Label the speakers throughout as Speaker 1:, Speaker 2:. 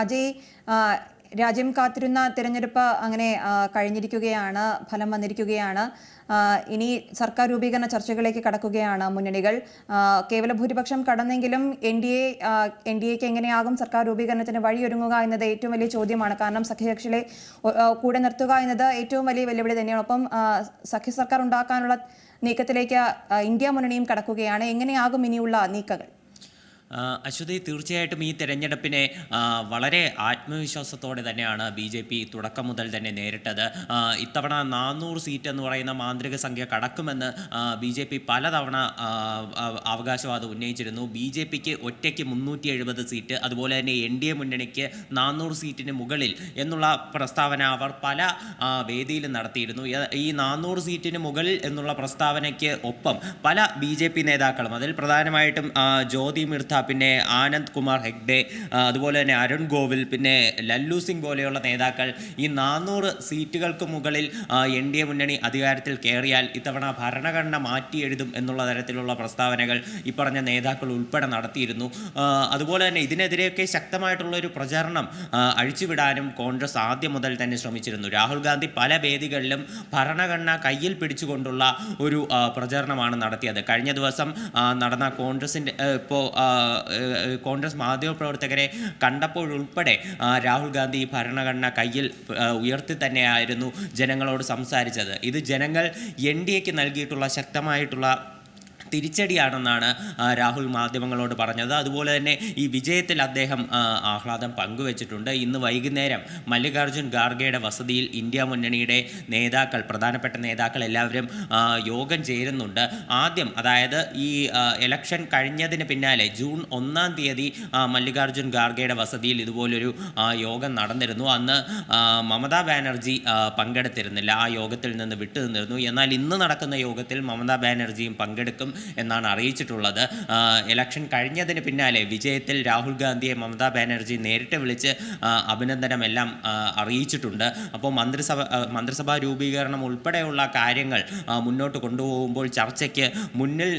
Speaker 1: അജയ്, രാജ്യം കാത്തിരുന്ന തിരഞ്ഞെടുപ്പ് അങ്ങനെ കഴിഞ്ഞിരിക്കുകയാണ്, ഫലം വന്നിരിക്കുകയാണ്. ഇനി സർക്കാർ രൂപീകരണ ചർച്ചകളിലേക്ക് കടക്കുകയാണ് മുന്നണികൾ. കേവല ഭൂരിപക്ഷം കടന്നെങ്കിലും എൻ ഡി എക്ക് എങ്ങനെയാകും സർക്കാർ രൂപീകരണത്തിന് വഴിയൊരുങ്ങുക എന്നത് ഏറ്റവും വലിയ ചോദ്യമാണ്. കാരണം സഖ്യകക്ഷികളെ കൂടെ നിർത്തുക എന്നത് ഏറ്റവും വലിയ വെല്ലുവിളി തന്നെയാണ്. ഒപ്പം സഖ്യ സർക്കാർ ഉണ്ടാക്കാനുള്ള നീക്കത്തിലേക്ക് ഇന്ത്യ മുന്നണിയും കടക്കുകയാണ്. എങ്ങനെയാകും ഇനിയുള്ള നീക്കങ്ങൾ?
Speaker 2: അശ്വതി, തീർച്ചയായിട്ടും ഈ തെരഞ്ഞെടുപ്പിനെ വളരെ ആത്മവിശ്വാസത്തോടെ തന്നെയാണ് BJP തുടക്കം മുതൽ തന്നെ നേരിട്ടത്. ഇത്തവണ 400 സീറ്റ് എന്ന് പറയുന്ന മാന്ത്രിക സംഖ്യ കടക്കുമെന്ന് BJP പലതവണ അവകാശവാദം ഉന്നയിച്ചിരുന്നു. BJPക്ക് ഒറ്റയ്ക്ക് 370 സീറ്റ്, അതുപോലെ തന്നെ NDA മുന്നണിക്ക് 400 സീറ്റിന് മുകളിൽ എന്നുള്ള പ്രസ്താവന അവർ പല വേദിയിലും നടത്തിയിരുന്നു. ഈ 400 സീറ്റിന് മുകളിൽ എന്നുള്ള പ്രസ്താവനയ്ക്ക് ഒപ്പം പല BJP നേതാക്കളും, അതിൽ പ്രധാനമായിട്ടും ജ്യോതി മിർധ, പിന്നെ ആനന്ദ് കുമാർ ഹെഗ്ഡെ, അതുപോലെ തന്നെ അരുൺ ഗോവിൽ, പിന്നെ ലല്ലു സിംഗ് പോലെയുള്ള നേതാക്കൾ ഈ 400 സീറ്റുകൾക്ക് മുകളിൽ NDA മുന്നണി അധികാരത്തിൽ കയറിയാൽ ഇത്തവണ ഭരണഘടന മാറ്റി എഴുതും എന്നുള്ള തരത്തിലുള്ള പ്രസ്താവനകൾ ഈ പറഞ്ഞ നേതാക്കൾ ഉൾപ്പെടെ നടത്തിയിരുന്നു. അതുപോലെ തന്നെ ഇതിനെതിരെയൊക്കെ ശക്തമായിട്ടുള്ളൊരു പ്രചാരണം അഴിച്ചുവിടാനും കോൺഗ്രസ് ആദ്യം മുതൽ തന്നെ ശ്രമിച്ചിരുന്നു. രാഹുൽ ഗാന്ധി പല വേദികളിലും ഭരണഘടന കയ്യിൽ പിടിച്ചുകൊണ്ടുള്ള ഒരു പ്രചാരണമാണ് നടത്തിയത്. കഴിഞ്ഞ ദിവസം നടന്ന കോൺഗ്രസിൻ്റെ കോൺഗ്രസ് മാധ്യമപ്രവർത്തകരെ കണ്ടപ്പോഴുൾപ്പെടെ രാഹുൽ ഗാന്ധി ഭരണഘടന കയ്യിൽ ഉയർത്തി തന്നെയായിരുന്നു ജനങ്ങളോട് സംസാരിച്ചത്. ഇത് ജനങ്ങൾ NDAക്ക് നൽകിയിട്ടുള്ള ശക്തമായിട്ടുള്ള തിരിച്ചടിയാണെന്നാണ് രാഹുൽ മാധ്യമങ്ങളോട് പറഞ്ഞത്. അതുപോലെ തന്നെ ഈ വിജയത്തിൽ അദ്ദേഹം ആഹ്ലാദം പങ്കുവച്ചിട്ടുണ്ട്. ഇന്ന് വൈകുന്നേരം മല്ലികാർജ്ജുൻ ഖാർഗെയുടെ വസതിയിൽ ഇന്ത്യ മുന്നണിയുടെ നേതാക്കൾ, പ്രധാനപ്പെട്ട നേതാക്കൾ എല്ലാവരും യോഗം ചേരുന്നുണ്ട്. ആദ്യം, അതായത് ഈ ഇലക്ഷൻ കഴിഞ്ഞതിന് പിന്നാലെ ജൂൺ 1-ാം തീയതി മല്ലികാർജ്ജുൻ ഖാർഗെയുടെ വസതിയിൽ ഇതുപോലൊരു യോഗം നടന്നിരുന്നു. അന്ന് മമതാ ബാനർജി പങ്കെടുത്തിരുന്നില്ല, ആ യോഗത്തിൽ നിന്ന് വിട്ടുനിന്നിരുന്നു. എന്നാൽ ഇന്ന് നടക്കുന്ന യോഗത്തിൽ മമതാ ബാനർജിയും പങ്കെടുക്കും എന്നാണ് അറിയിച്ചിട്ടുള്ളത്. ഇലക്ഷൻ കഴിഞ്ഞതിന് പിന്നാലെ വിജയത്തിൽ രാഹുൽ ഗാന്ധിയെ മമതാ ബാനർജി നേരിട്ട് വിളിച്ച് അഭിനന്ദനമെല്ലാം അറിയിച്ചിട്ടുണ്ട്. അപ്പോൾ മന്ത്രിസഭാ രൂപീകരണം ഉൾപ്പെടെയുള്ള കാര്യങ്ങൾ മുന്നോട്ട് കൊണ്ടുപോകുമ്പോൾ ചർച്ചയ്ക്ക് മുന്നിൽ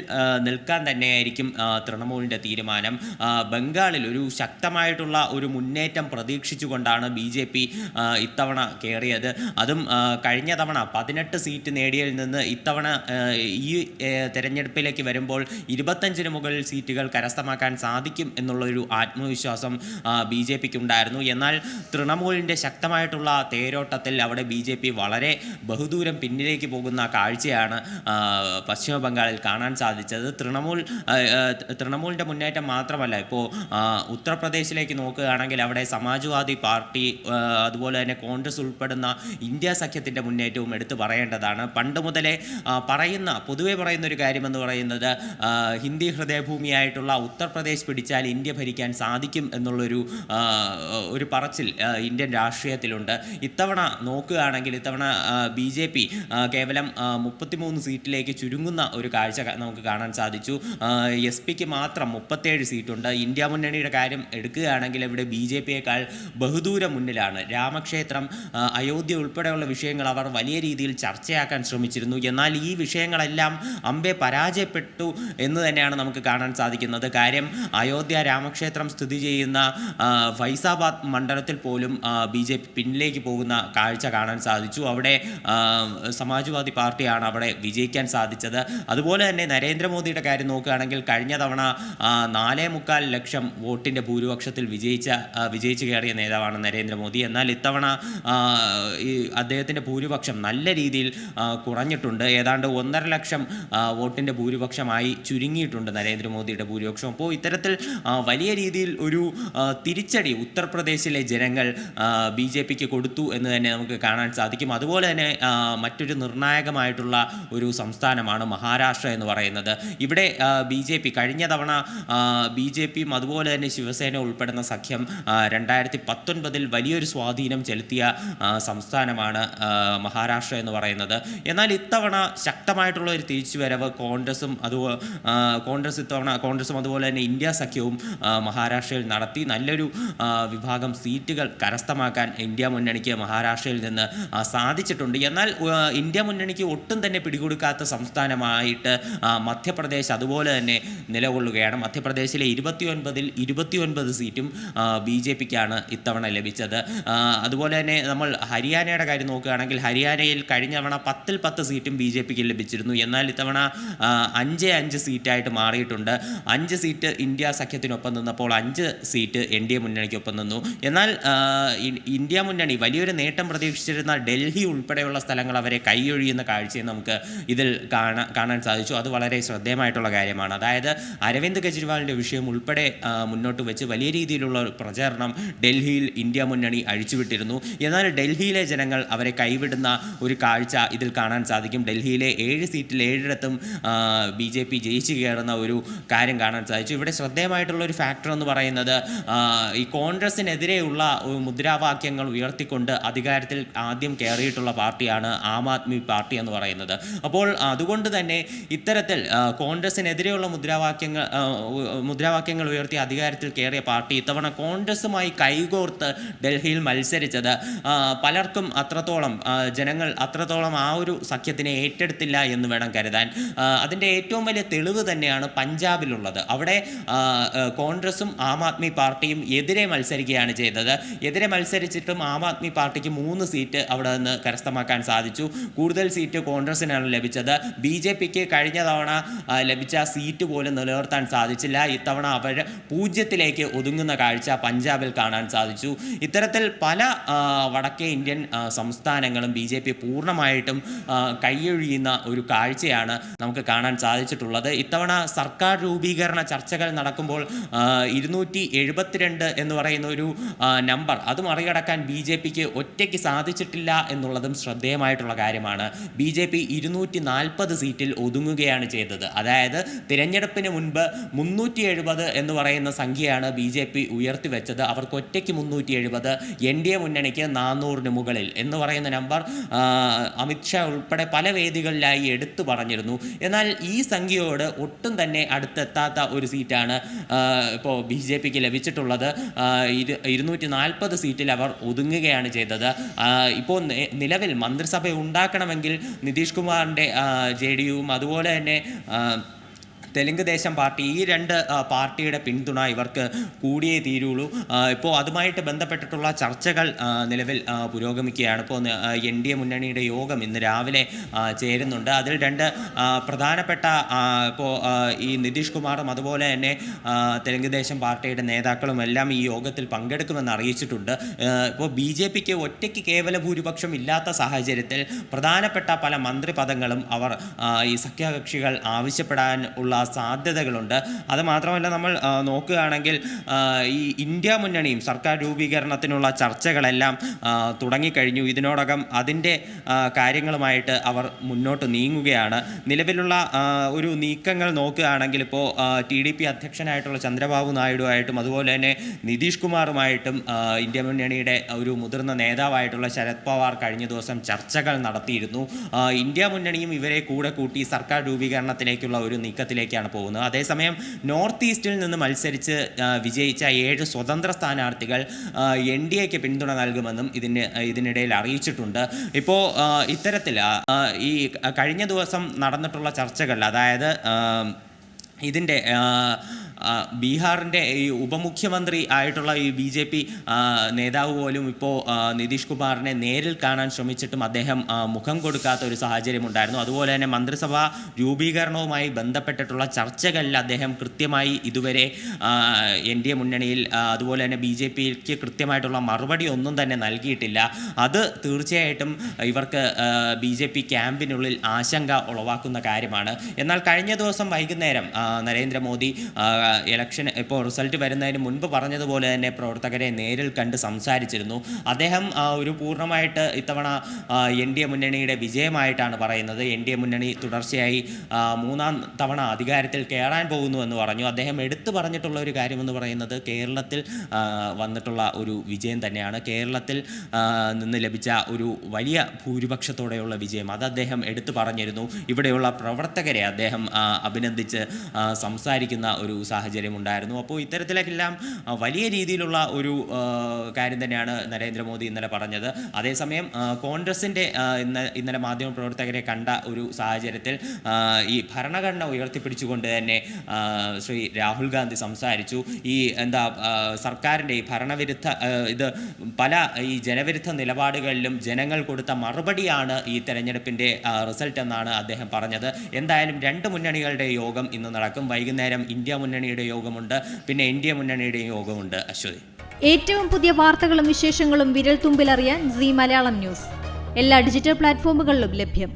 Speaker 2: നിൽക്കാൻ തന്നെയായിരിക്കും തൃണമൂലിൻ്റെ തീരുമാനം. ബംഗാളിൽ ഒരു ശക്തമായിട്ടുള്ള ഒരു മുന്നേറ്റം പ്രതീക്ഷിച്ചുകൊണ്ടാണ് BJP ഇത്തവണ കയറിയത്. അതും കഴിഞ്ഞ തവണ 18 സീറ്റ് നേടിയതിൽ നിന്ന് ഇത്തവണ ഈ തെരഞ്ഞെടുപ്പിൽ വരുമ്പോൾ 25-ന് മുകളിൽ സീറ്റുകൾ കരസ്ഥമാക്കാൻ സാധിക്കും എന്നുള്ളൊരു ആത്മവിശ്വാസം BJPക്ക് ഉണ്ടായിരുന്നു. എന്നാൽ തൃണമൂലിൻ്റെ ശക്തമായിട്ടുള്ള തേരോട്ടത്തിൽ അവിടെ BJP വളരെ ബഹുദൂരം പിന്നിലേക്ക് പോകുന്ന കാഴ്ചയാണ് പശ്ചിമ ബംഗാളിൽ കാണാൻ സാധിച്ചത്. തൃണമൂലിൻ്റെ മുന്നേറ്റം മാത്രമല്ല, ഇപ്പോൾ ഉത്തർപ്രദേശിലേക്ക് നോക്കുകയാണെങ്കിൽ അവിടെ സമാജ്വാദി പാർട്ടി, അതുപോലെ തന്നെ കോൺഗ്രസ് ഉൾപ്പെടുന്ന ഇന്ത്യ സഖ്യത്തിൻ്റെ മുന്നേറ്റവും എടുത്തു പറയേണ്ടതാണ്. പണ്ട് മുതലേ പൊതുവെ പറയുന്ന ഒരു കാര്യമെന്ന് പറയുന്നത് ഹിന്ദി ഹൃദയഭൂമിയായിട്ടുള്ള ഉത്തർപ്രദേശ് പിടിച്ചാൽ ഇന്ത്യ ഭരിക്കാൻ സാധിക്കും എന്നുള്ളൊരു പറച്ചിൽ ഇന്ത്യൻ രാഷ്ട്രീയത്തിലുണ്ട്. ഇത്തവണ നോക്കുകയാണെങ്കിൽ ഇത്തവണ BJP കേവലം 33 സീറ്റിലേക്ക് ചുരുങ്ങുന്ന ഒരു കാഴ്ച നമുക്ക് കാണാൻ സാധിച്ചു. SP-ക്ക് മാത്രം 37 സീറ്റുണ്ട്. ഇന്ത്യ മുന്നണിയുടെ കാര്യം എടുക്കുകയാണെങ്കിൽ ഇവിടെ BJPയേക്കാൾ ബഹുദൂരം മുന്നിലാണ്. രാമക്ഷേത്രം, അയോധ്യ ഉൾപ്പെടെയുള്ള വിഷയങ്ങൾ അവർ വലിയ രീതിയിൽ ചർച്ചയാക്കാൻ ശ്രമിച്ചിരുന്നു. എന്നാൽ ഈ വിഷയങ്ങളെല്ലാം അമ്പെ പരാജയപ്പെട്ടു എന്ന് തന്നെയാണ് നമുക്ക് കാണാൻ സാധിക്കുന്നത്. കാര്യം അയോധ്യ രാമക്ഷേത്രം സ്ഥിതി ചെയ്യുന്ന ഫൈസാബാദ് മണ്ഡലത്തിൽ പോലും BJP പിന്നിലേക്ക് പോകുന്ന കാഴ്ച കാണാൻ സാധിച്ചു. അവിടെ സമാജ്വാദി പാർട്ടിയാണ് അവിടെ വിജയിക്കാൻ സാധിച്ചത്. അതുപോലെ തന്നെ നരേന്ദ്രമോദിയുടെ കാര്യം നോക്കുകയാണെങ്കിൽ കഴിഞ്ഞ തവണ 4.25 ലക്ഷം വോട്ടിൻ്റെ ഭൂരിപക്ഷത്തിൽ വിജയിച്ച് കയറിയ നേതാവാണ് നരേന്ദ്രമോദി. എന്നാൽ ഇത്തവണ അദ്ദേഹത്തിൻ്റെ ഭൂരിപക്ഷം നല്ല രീതിയിൽ കുറഞ്ഞിട്ടുണ്ട്. ഏതാണ്ട് 1.5 ലക്ഷം വോട്ടിൻ്റെ ഭൂരിപക്ഷമായി ചുരുങ്ങിയിട്ടുണ്ട് നരേന്ദ്രമോദിയുടെ ഭൂരിപക്ഷം. അപ്പോൾ ഇത്തരത്തിൽ വലിയ രീതിയിൽ ഒരു തിരിച്ചടി ഉത്തർപ്രദേശിലെ ജനങ്ങൾ BJPക്ക് കൊടുത്തു എന്ന് തന്നെ നമുക്ക് കാണാൻ സാധിക്കും. അതുപോലെ തന്നെ മറ്റൊരു നിർണായകമായിട്ടുള്ള ഒരു സംസ്ഥാനമാണ് മഹാരാഷ്ട്ര എന്ന് പറയുന്നത്. ഇവിടെ BJP കഴിഞ്ഞ തവണ BJPയും അതുപോലെ തന്നെ ശിവസേന ഉൾപ്പെടുന്ന സഖ്യം 2019-ൽ വലിയൊരു സ്വാധീനം ചെലുത്തിയ സംസ്ഥാനമാണ് മഹാരാഷ്ട്ര എന്ന് പറയുന്നത്. എന്നാൽ ഇത്തവണ ശക്തമായിട്ടുള്ള ഒരു തിരിച്ചുവരവ് കോൺഗ്രസും കോൺഗ്രസും അതുപോലെ തന്നെ ഇന്ത്യ സഖ്യവും മഹാരാഷ്ട്രയിൽ നടത്തി നല്ലൊരു വിഭാഗം സീറ്റുകൾ കരസ്ഥമാക്കാൻ ഇന്ത്യ മുന്നണിക്ക് മഹാരാഷ്ട്രയിൽ നിന്ന് സാധിച്ചിട്ടുണ്ട്. എന്നാൽ ഇന്ത്യ മുന്നണിക്ക് ഒട്ടും തന്നെ പിടികൊടുക്കാത്ത സംസ്ഥാനമായിട്ട് മധ്യപ്രദേശ് അതുപോലെ തന്നെ നിലകൊള്ളുകയാണ്. മധ്യപ്രദേശിലെ 29 സീറ്റും BJPക്കാണ് ഇത്തവണ ലഭിച്ചത്. അതുപോലെ തന്നെ നമ്മൾ ഹരിയാനയുടെ കാര്യം നോക്കുകയാണെങ്കിൽ ഹരിയാനയിൽ കഴിഞ്ഞ തവണ 10 സീറ്റും BJPക്ക് ലഭിച്ചിരുന്നു. എന്നാൽ ഇത്തവണ 5 സീറ്റായിട്ട് മാറിയിട്ടുണ്ട്. 5 സീറ്റ് ഇന്ത്യ സഖ്യത്തിനൊപ്പം നിന്നപ്പോൾ 5 സീറ്റ് NDA മുന്നണിക്കൊപ്പം നിന്നു. എന്നാൽ ഇന്ത്യ മുന്നണി വലിയൊരു നേട്ടം പ്രതീക്ഷിച്ചിരുന്ന ഡൽഹി ഉൾപ്പെടെയുള്ള സ്ഥലങ്ങൾ അവരെ കൈയൊഴിയുന്ന കാഴ്ചയെ നമുക്ക് ഇതിൽ കാണാൻ സാധിച്ചു. അത് വളരെ ശ്രദ്ധേയമായിട്ടുള്ള കാര്യമാണ്. അതായത് അരവിന്ദ് കെജ്രിവാളിൻ്റെ വിഷയം ഉൾപ്പെടെ മുന്നോട്ട് വെച്ച് വലിയ രീതിയിലുള്ള പ്രചാരണം ഡൽഹിയിൽ ഇന്ത്യ മുന്നണി അഴിച്ചുവിട്ടിരുന്നു. എന്നാൽ ഡൽഹിയിലെ ജനങ്ങൾ അവരെ കൈവിടുന്ന ഒരു കാഴ്ച ഇതിൽ കാണാൻ സാധിക്കും. ഡൽഹിയിലെ 7 സീറ്റിൽ 7ഇടത്തും BJP ജയിച്ചു കയറുന്ന ഒരു കാര്യം കാണാൻ സാധിച്ചു. ഇവിടെ ശ്രദ്ധേയമായിട്ടുള്ള ഒരു ഫാക്ടർ എന്ന് പറയുന്നത് ഈ കോൺഗ്രസിനെതിരെയുള്ള മുദ്രാവാക്യങ്ങൾ ഉയർത്തിക്കൊണ്ട് അധികാരത്തിൽ ആദ്യം കയറിയിട്ടുള്ള പാർട്ടിയാണ് ആം ആദ്മി പാർട്ടി എന്ന് പറയുന്നത്. അപ്പോൾ അതുകൊണ്ട് തന്നെ ഇത്തരത്തിൽ കോൺഗ്രസിനെതിരെയുള്ള മുദ്രാവാക്യങ്ങൾ ഉയർത്തി അധികാരത്തിൽ കയറിയ പാർട്ടി ഇത്തവണ കോൺഗ്രസുമായി കൈകോർത്ത് ഡൽഹിയിൽ മത്സരിച്ചത് പലർക്കും ജനങ്ങൾ അത്രത്തോളം ആ ഒരു സഖ്യത്തിനെ ഏറ്റെടുത്തില്ല എന്ന് വേണം കരുതാൻ. അതിൻ്റെ ഏറ്റവും വലിയ തെളിവ് തന്നെയാണ് പഞ്ചാബിലുള്ളത്. അവിടെ കോൺഗ്രസും ആം ആദ്മി പാർട്ടിയും എതിരെ മത്സരിക്കുകയാണ് ചെയ്തത്. എതിരെ മത്സരിച്ചിട്ടും ആം ആദ്മി പാർട്ടിക്ക് 3 സീറ്റ് അവിടെ നിന്ന് കരസ്ഥമാക്കാൻ സാധിച്ചു. കൂടുതൽ സീറ്റ് കോൺഗ്രസിനാണ് ലഭിച്ചത്. BJPക്ക് കഴിഞ്ഞ തവണ ലഭിച്ച സീറ്റ് പോലും നിലനിർത്താൻ സാധിച്ചില്ല. ഇത്തവണ അവർ 0ലേക്ക് ഒതുങ്ങുന്ന കാഴ്ച പഞ്ചാബിൽ കാണാൻ സാധിച്ചു. ഇത്തരത്തിൽ പല വടക്കേ ഇന്ത്യൻ സംസ്ഥാനങ്ങളും BJP പൂർണ്ണമായിട്ടും കൈയൊഴിയുന്ന ഒരു കാഴ്ചയാണ് നമുക്ക് കാണാൻ സാധിച്ചിട്ടുള്ളത്. ഇത്തവണ സർക്കാർ രൂപീകരണ ചർച്ചകൾ നടക്കുമ്പോൾ 272 എന്ന് പറയുന്ന ഒരു നമ്പർ അത് മറികടക്കാൻ BJPക്ക് ഒറ്റയ്ക്ക് സാധിച്ചിട്ടില്ല എന്നുള്ളതും ശ്രദ്ധേയമായിട്ടുള്ള കാര്യമാണ്. BJP 240 സീറ്റിൽ ഒതുങ്ങുകയാണ് ചെയ്തത്. അതായത് തിരഞ്ഞെടുപ്പിന് മുൻപ് 370 എന്ന് പറയുന്ന സംഖ്യയാണ് BJP ഉയർത്തിവെച്ചത്. അവർക്ക് ഒറ്റയ്ക്ക് 370, NDA മുന്നണിക്ക് 400 മുകളിൽ എന്ന് പറയുന്ന നമ്പർ അമിത്ഷാ ഉൾപ്പെടെ പല വേദികളിലായി എടുത്തു പറഞ്ഞിരുന്നു. എന്നാൽ ഈ സംഖ്യയോട് ഒട്ടും തന്നെ അടുത്തെത്താത്ത ഒരു സീറ്റാണ് ഇപ്പോൾ BJPക്ക് ലഭിച്ചിട്ടുള്ളത്. 240 സീറ്റിൽ അവർ ഒതുങ്ങുകയാണ് ചെയ്തത്. ഇപ്പോൾ നിലവിൽ മന്ത്രിസഭ ഉണ്ടാക്കണമെങ്കിൽ നിതീഷ് കുമാറിൻ്റെ JDUവും അതുപോലെ തന്നെ തെലുങ്ക് ദേശം പാർട്ടി ഈ 2 പാർട്ടിയുടെ പിന്തുണ ഇവർക്ക് കൂടിയേ തീരുള്ളൂ. ഇപ്പോൾ അതുമായിട്ട് ബന്ധപ്പെട്ടിട്ടുള്ള ചർച്ചകൾ നിലവിൽ പുരോഗമിക്കുകയാണ്. ഇപ്പോൾ NDA മുന്നണിയുടെ യോഗം ഇന്ന് രാവിലെ ചേരുന്നുണ്ട്. അതിൽ 2 പ്രധാനപ്പെട്ട ഇപ്പോൾ ഈ നിതീഷ് കുമാറും അതുപോലെ തന്നെ തെലുങ്ക് ദേശം പാർട്ടിയുടെ നേതാക്കളും എല്ലാം ഈ യോഗത്തിൽ പങ്കെടുക്കുമെന്ന് അറിയിച്ചിട്ടുണ്ട്. ഇപ്പോൾ BJPക്ക് ഒറ്റയ്ക്ക് കേവല ഭൂരിപക്ഷം ഇല്ലാത്ത സാഹചര്യത്തിൽ പ്രധാനപ്പെട്ട പല മന്ത്രിപദങ്ങളും അവർ ഈ സഖ്യകക്ഷികൾ ആവശ്യപ്പെടാൻ ഉള്ള സാധ്യതകളുണ്ട്. അത് മാത്രമല്ല നമ്മൾ നോക്കുകയാണെങ്കിൽ ഈ ഇന്ത്യ മുന്നണിയും സർക്കാർ രൂപീകരണത്തിനുള്ള ചർച്ചകളെല്ലാം തുടങ്ങിക്കഴിഞ്ഞു. ഇതിനോടകം അതിൻ്റെ കാര്യങ്ങളുമായിട്ട് അവർ മുന്നോട്ട് നീങ്ങുകയാണ്. നിലവിലുള്ള ഒരു നീക്കങ്ങൾ നോക്കുകയാണെങ്കിൽ ഇപ്പോൾ TDP അധ്യക്ഷനായിട്ടുള്ള ചന്ദ്രബാബു നായിഡുമായിട്ടും അതുപോലെ തന്നെ നിതീഷ് കുമാറുമായിട്ടും ഇന്ത്യ മുന്നണിയുടെ ഒരു മുതിർന്ന നേതാവായിട്ടുള്ള ശരത് പവാർ കഴിഞ്ഞ ദിവസം ചർച്ചകൾ നടത്തിയിരുന്നു. ഇന്ത്യ മുന്നണിയും ഇവരെ കൂടെ കൂട്ടി സർക്കാർ രൂപീകരണത്തിലേക്കുള്ള ഒരു നീക്കത്തിലേക്കാണ് പോകുന്നത്. അതേസമയം നോർത്ത് ഈസ്റ്റിൽ നിന്ന് മത്സരിച്ച് വിജയിച്ച 7 സ്വതന്ത്ര സ്ഥാനാർത്ഥികൾ NDAക്ക് പിന്തുണ നൽകുമെന്നും ഇതിനിടയിൽ അറിയിച്ചിട്ടുണ്ട്. ഇപ്പോൾ ഇത്തരത്തിൽ ഈ കഴിഞ്ഞ ദിവസം നടന്നിട്ടുള്ള ചർച്ചകൾ, അതായത് ഇതിൻ്റെ ബീഹാറിൻ്റെ ഈ ഉപമുഖ്യമന്ത്രി ആയിട്ടുള്ള ഈ BJP നേതാവ് പോലും ഇപ്പോൾ നിതീഷ് കുമാറിനെ നേരിൽ കാണാൻ ശ്രമിച്ചിട്ടും അദ്ദേഹം മുഖം കൊടുക്കാത്ത ഒരു സാഹചര്യമുണ്ടായിരുന്നു. അതുപോലെ തന്നെ മന്ത്രിസഭാ രൂപീകരണവുമായി ബന്ധപ്പെട്ടിട്ടുള്ള ചർച്ചകളിൽ അദ്ദേഹം കൃത്യമായി ഇതുവരെ NDA മുന്നണിയിൽ അതുപോലെ തന്നെ BJPക്ക് കൃത്യമായിട്ടുള്ള മറുപടി ഒന്നും തന്നെ നൽകിയിട്ടില്ല. അത് തീർച്ചയായിട്ടും ഇവർക്ക് BJP ക്യാമ്പിനുള്ളിൽ ആശങ്ക ഉളവാക്കുന്ന കാര്യമാണ്. എന്നാൽ കഴിഞ്ഞ ദിവസം വൈകുന്നേരം നരേന്ദ്രമോദി ഇലക്ഷൻ ഇപ്പോൾ റിസൾട്ട് വരുന്നതിന് മുൻപ് പറഞ്ഞതുപോലെ തന്നെ പ്രവർത്തകരെ നേരിൽ കണ്ട് സംസാരിച്ചിരുന്നു. അദ്ദേഹം ഒരു പൂർണ്ണമായിട്ട് ഇത്തവണ NDA മുന്നണിയുടെ വിജയമായിട്ടാണ് പറയുന്നത്. NDA മുന്നണി തുടർച്ചയായി 3-ാം തവണ അധികാരത്തിൽ കയറാൻ പോകുന്നു എന്ന് പറഞ്ഞു. അദ്ദേഹം എടുത്തു പറഞ്ഞിട്ടുള്ള ഒരു കാര്യമെന്ന് പറയുന്നത് കേരളത്തിൽ വന്നിട്ടുള്ള ഒരു വിജയം തന്നെയാണ്. കേരളത്തിൽ നിന്ന് ലഭിച്ച ഒരു വലിയ ഭൂരിപക്ഷത്തോടെയുള്ള വിജയം അത് അദ്ദേഹം എടുത്തു പറഞ്ഞിരുന്നു. ഇവിടെയുള്ള പ്രവർത്തകരെ അദ്ദേഹം അഭിനന്ദിച്ച് സംസാരിക്കുന്ന ഒരു സാഹചര്യം ഉണ്ടായിരുന്നു. അപ്പോൾ ഇത്തരത്തിലെല്ലാം വലിയ രീതിയിലുള്ള ഒരു കാര്യം തന്നെയാണ് നരേന്ദ്രമോദി ഇന്നലെ പറഞ്ഞത്. അതേസമയം കോൺഗ്രസിൻ്റെ ഇന്നലെ മാധ്യമപ്രവർത്തകരെ കണ്ട ഒരു സാഹചര്യത്തിൽ ഈ ഭരണഘടന ഉയർത്തിപ്പിടിച്ചുകൊണ്ട് തന്നെ ശ്രീ രാഹുൽ ഗാന്ധി സംസാരിച്ചു. ഈ സർക്കാരിൻ്റെ ഈ ഭരണവിരുദ്ധ ഇത് പല ഈ ജനവിരുദ്ധ നിലപാടുകളിലും ജനങ്ങൾ കൊടുത്ത മറുപടിയാണ് ഈ തെരഞ്ഞെടുപ്പിൻ്റെ റിസൾട്ട് എന്നാണ് അദ്ദേഹം പറഞ്ഞത്. എന്തായാലും 2 മുന്നണികളുടെ യോഗം ഇന്ന് നടക്കും. വൈകുന്നേരം ഇന്ത്യ മുന്നണിയുടെ യോഗമുണ്ട്, പിന്നെ NDA മുന്നണിയുടെ യോഗമുണ്ട്. അശ്വതി,
Speaker 3: ഏറ്റവും പുതിയ വാർത്തകളും വിശേഷങ്ങളും വിരൽ തുമ്പിലറിയാൻ Zee മലയാളം ന്യൂസ് എല്ലാ ഡിജിറ്റൽ പ്ലാറ്റ്ഫോമുകളിലും ലഭ്യം.